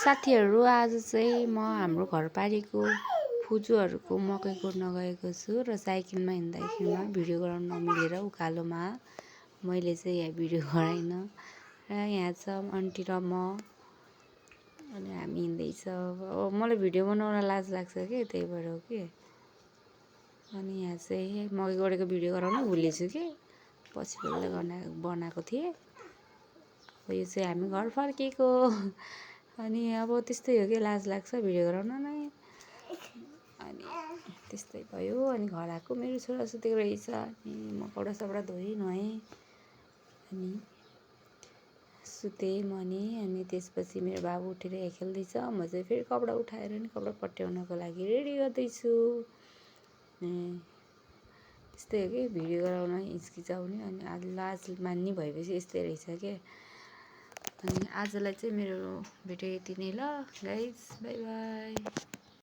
साथीहरू आज चाहिँ म हाम्रो घरपारीको फुजूहरूको मकै कुट्न गएको छु र साइकलमा हिँड्दाखेरिमा भिडियो गराउन नमिलेर उकालोमा मैले चाहिँ यहाँ भिडियो गराइनँ र यहाँ छ आन्टी र म अनि हामी हिँड्दैछ। मलाई भिडियो बनाउन लाज लाग्छ कि त्यही भएर हो कि। अनि यहाँ चाहिँ मकै गोडेको भिडियो गराउनै भुलेछु कि पछि बेला बनाएको थिएँ। अब यो चाहिँ हामी घर फर्केको अनि अब त्यस्तै हो कि लाज लाग्छ भिडियो गराउन नै। अनि त्यस्तै भयो। अनि घर आएको मेरो छोरा सुतेको रहेछ अनि म कपडा सपडा धोएँ नुहाएँ अनि सुतेँ म अनि त्यसपछि मेरो बाबु उठेर यहाँ खेल्दैछ। म चाहिँ फेरि कपडा उठाएर नि कपडा पट्याउनको लागि रेडी गर्दैछु। त्यस्तै हो कि भिडियो गराउन हिचकिचाउने अनि आज लाज मान्ने भएपछि यस्तै रहेछ क्या। अनि आजलाई चाहिँ मेरो भिडियो यति नै ल गाइस, बाई बाई।